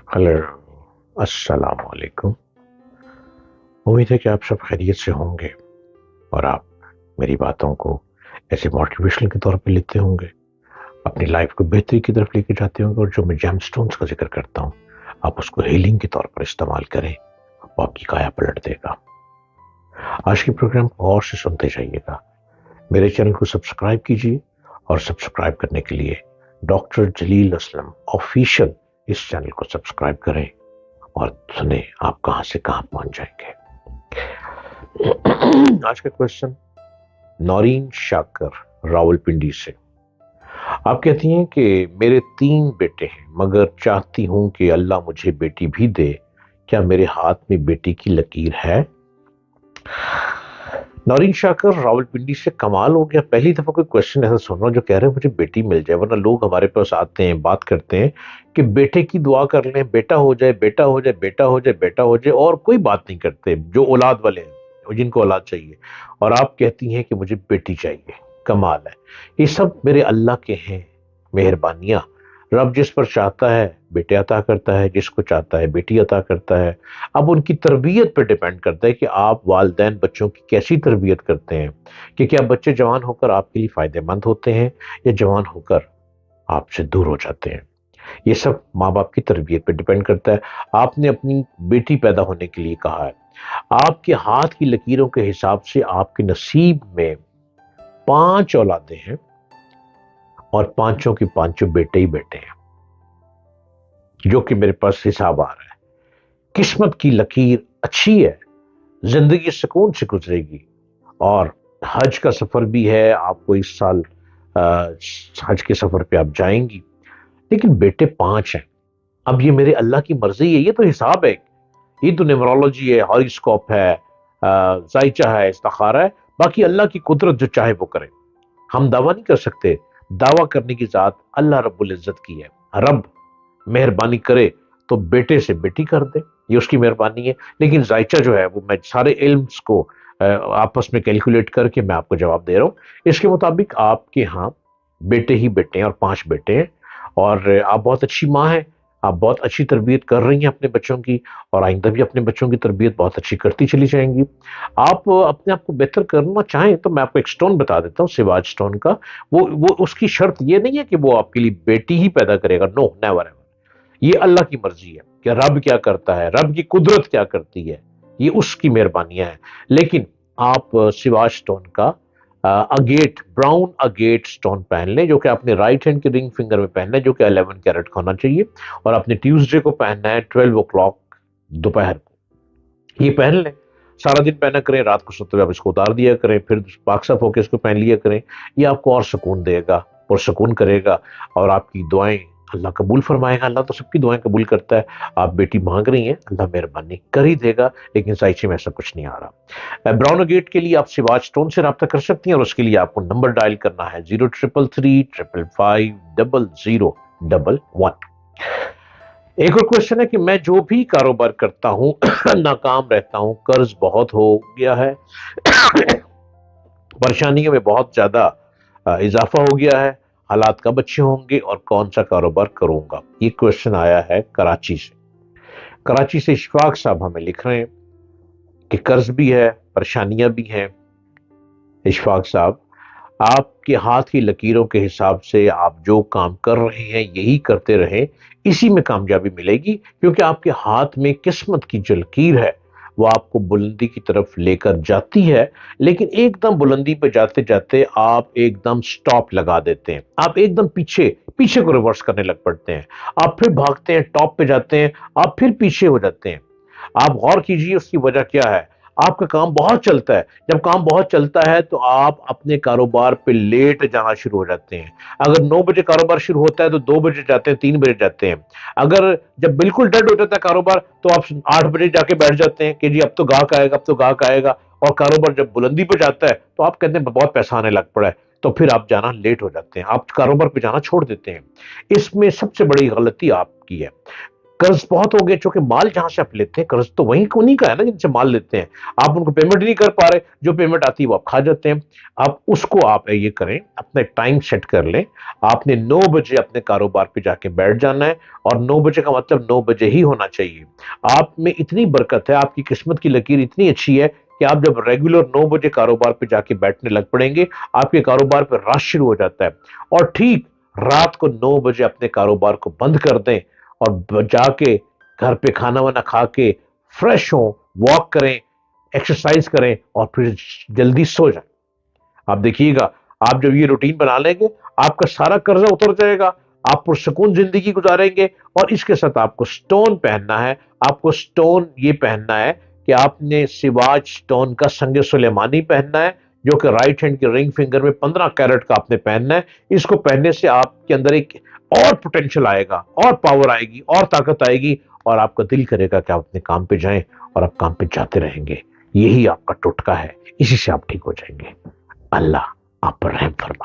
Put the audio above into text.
Hello, अस्सलाम वालेकुम। उम्मीद है कि आप सब खैरियत से होंगे और आप मेरी बातों को ऐसे मोटिवेशनल के तौर पे लेते होंगे, अपनी लाइफ को बेहतरी की तरफ लेके जाते होंगे और जो मैं जेमस्टोन्स का जिक्र करता हूँ, आप उसको हीलिंग के तौर पर इस्तेमाल करें, वो आपकी काया पलट देगा। आज के प्रोग्राम को गौर से सुनते जाइएगा। मेरे चैनल को सब्सक्राइब कीजिए और सब्सक्राइब करने के लिए डॉक्टर जलील असलम ऑफिशियल इस चैनल को सब्सक्राइब करें और सुने आप कहां से कहां पहुंच जाएंगे। आज का क्वेश्चन नौरीन शाकर रावलपिंडी से। आप कहती हैं कि मेरे 3 बेटे हैं मगर चाहती हूं कि अल्लाह मुझे बेटी भी दे, क्या मेरे हाथ में बेटी की लकीर है? नौरीन शाकर रावलपिंडी से, कमाल हो गया, पहली दफा कोई क्वेश्चन ऐसा सुन रहा हूं जो कह रहे हैं मुझे बेटी मिल जाए। वरना लोग हमारे पास आते हैं, बात करते हैं कि बेटे की दुआ कर लें, बेटा हो जाए, बेटा हो जाए, बेटा हो जाए, बेटा हो जाए, और कोई बात नहीं करते जो औलाद वाले हैं, जिनको औलाद चाहिए। और आप कहती हैं कि मुझे बेटी चाहिए। कमाल है। ये सब मेरे अल्लाह के हैं मेहरबानियां। रब जिस पर चाहता है बेटे अता करता है, जिसको चाहता है बेटी अता करता है। अब उनकी तरबियत पर डिपेंड करता है कि आप वालिदैन बच्चों की कैसी तरबियत करते हैं, कि क्या बच्चे जवान होकर आपके लिए फायदेमंद होते हैं या जवान होकर आपसे दूर हो जाते हैं। ये सब माँ बाप की तरबियत पर डिपेंड करता है। आपने अपनी बेटी पैदा होने के लिए कहा है, आपके हाथ की लकीरों के हिसाब से आपके नसीब में 5 औलादे हैं और पांचों की पांचों बेटे ही बेटे हैं, जो कि मेरे पास हिसाब आ रहा है। किस्मत की लकीर अच्छी है, जिंदगी सुकून से गुजरेगी। और हज का सफर भी है, आपको इस साल हज के सफर पे आप जाएंगी। लेकिन बेटे 5 हैं। अब ये मेरे अल्लाह की मर्जी है, ये तो हिसाब है, ये तो न्यूमरोलॉजी है, हॉरोस्कोप है, जायचा है, इस्तिखारा है। बाकी अल्लाह की कुदरत जो चाहे वो करे, हम दावा नहीं कर सकते। दावा करने की जात अल्लाह रब्बुल इज्जत की है। रब मेहरबानी करे तो बेटे से बेटी कर दे, ये उसकी मेहरबानी है। लेकिन जायचा जो है वो मैं सारे इल्म्स को आपस में कैलकुलेट करके मैं आपको जवाब दे रहा हूँ। इसके मुताबिक आपके यहाँ बेटे ही बेटे हैं और 5 बेटे हैं। और आप बहुत अच्छी माँ हैं, आप बहुत अच्छी तरबियत कर रही हैं अपने बच्चों की, और आइंदा भी अपने बच्चों की तरबियत बहुत अच्छी करती चली जाएंगी। आप अपने आप को बेहतर करना चाहें तो मैं आपको एक स्टोन बता देता हूँ, सिवाज स्टोन का। वो उसकी शर्त ये नहीं है कि वो आपके लिए बेटी ही पैदा करेगा, नो, नेवर एवर। ये अल्लाह की मर्जी है कि रब क्या करता है, रब की कुदरत क्या करती है, ये उसकी मेहरबानियां हैं। लेकिन आप सिवाज स्टोन का अगेट, ब्राउन अगेट स्टोन पहन लें, जो कि अपने राइट हैंड के रिंग फिंगर में पहनना है, जो कि 11 कैरेट का होना चाहिए। और अपने ट्यूसडे को पहनना है 12 o'clock दोपहर को। ये पहन लें, सारा दिन पहना करें, रात को सोते हुए आप इसको उतार दिया करें, फिर पाक साफ होकर इसको पहन लिया करें। ये आपको और सुकून देगा और सुकून करेगा, और आपकी दुआएं अल्लाह कबूल फरमाएगा। अल्लाह तो सबकी दुआएं कबूल करता है। आप बेटी मांग रही हैं, अल्लाह मेहरबानी कर ही देगा। लेकिन साइची में ऐसा कुछ नहीं आ रहा। ब्राउन गेट के लिए आप सिवाज स्टोन से रब्ता कर सकती हैं, और उसके लिए आपको नंबर डायल करना है 0333555011। एक और क्वेश्चन है कि मैं जो भी कारोबार करता हूं नाकाम रहता हूं, कर्ज बहुत हो गया है, परेशानियों में बहुत ज्यादा इजाफा हो गया है, हालात कब अच्छे होंगे और कौन सा कारोबार करूंगा? ये क्वेश्चन आया है कराची से। कराची से इशफाक साहब हमें लिख रहे हैं कि कर्ज भी है, परेशानियां भी हैं। इशफाक साहब, आपके हाथ की लकीरों के हिसाब से आप जो काम कर रहे हैं यही करते रहें, इसी में कामयाबी मिलेगी। क्योंकि आपके हाथ में किस्मत की जो लकीर है वो आपको बुलंदी की तरफ लेकर जाती है। लेकिन एकदम बुलंदी पे जाते जाते आप एकदम स्टॉप लगा देते हैं, आप एकदम पीछे पीछे को रिवर्स करने लग पड़ते हैं। आप फिर भागते हैं, टॉप पे जाते हैं, आप फिर पीछे हो जाते हैं। आप गौर कीजिए उसकी वजह क्या है। आपका काम बहुत चलता है, जब काम बहुत चलता है तो आप अपने कारोबार पे लेट जाना शुरू हो जाते हैं। अगर 9 बजे कारोबार शुरू होता है तो 2 बजे जाते हैं, 3 बजे जाते हैं। अगर जब बिल्कुल डेड हो जाता है कारोबार तो आप 8 बजे जाके बैठ जाते हैं कि जी अब तो गाहक आएगा, अब तो गाहक आएगा। और कारोबार जब बुलंदी पे जाता है तो आप कहते हैं बहुत पैसा आने लग पड़ा है, तो फिर आप जाना लेट हो जाते हैं, आप कारोबार पे जाना छोड़ देते हैं। इसमें सबसे बड़ी गलती आपकी है। قرض بہت ہو گئے، چونکہ مال جہاں سے آپ لیتے ہیں قرض تو وہیں انہیں کا ہے نا جن سے مال لیتے ہیں، آپ ان کو پیمنٹ نہیں کر پا رہے، جو پیمنٹ آتی ہے وہ آپ کھا جاتے ہیں۔ آپ اس کو آپ یہ کریں، اپنا ٹائم سیٹ کر لیں، آپ نے 9 بجے اپنے کاروبار پہ جا کے بیٹھ جانا ہے، اور 9 بجے کا مطلب 9 بجے ہی ہونا چاہیے۔ آپ میں اتنی برکت ہے، آپ کی قسمت کی لکیر اتنی اچھی ہے کہ آپ جب ریگولر 9 بجے کاروبار پہ جا کے بیٹھنے لگ پڑیں گے، آپ کے کاروبار پہ رش شروع ہو جاتا ہے، اور ٹھیک رات کو 9 بجے اپنے کاروبار کو بند کر دیں، اور جا کے گھر پہ کھانا وانا کھا کے فریش ہوں، واک کریں، ایکسرسائز کریں، اور پھر جلدی سو جائیں۔ آپ دیکھیے گا، آپ جب یہ روٹین بنا لیں گے، آپ کا سارا قرضہ اتر جائے گا، آپ پرسکون زندگی گزاریں گے۔ اور اس کے ساتھ آپ کو سٹون پہننا ہے، آپ کو سٹون یہ پہننا ہے کہ آپ نے سواج سٹون کا سنگ سلیمانی پہننا ہے، جو کہ رائٹ ہینڈ کی رنگ فنگر میں 15 کیرٹ کا آپ نے پہننا ہے۔ اس کو پہننے سے آپ کے اندر ایک اور پوٹینشل آئے گا، اور پاور آئے گی، اور طاقت آئے گی، اور آپ کا دل کرے گا کہ آپ اپنے کام پہ جائیں، اور آپ کام پہ جاتے رہیں گے۔ یہی آپ کا ٹوٹکا ہے، اسی سے آپ ٹھیک ہو جائیں گے۔ اللہ آپ پر رحم فرمائے۔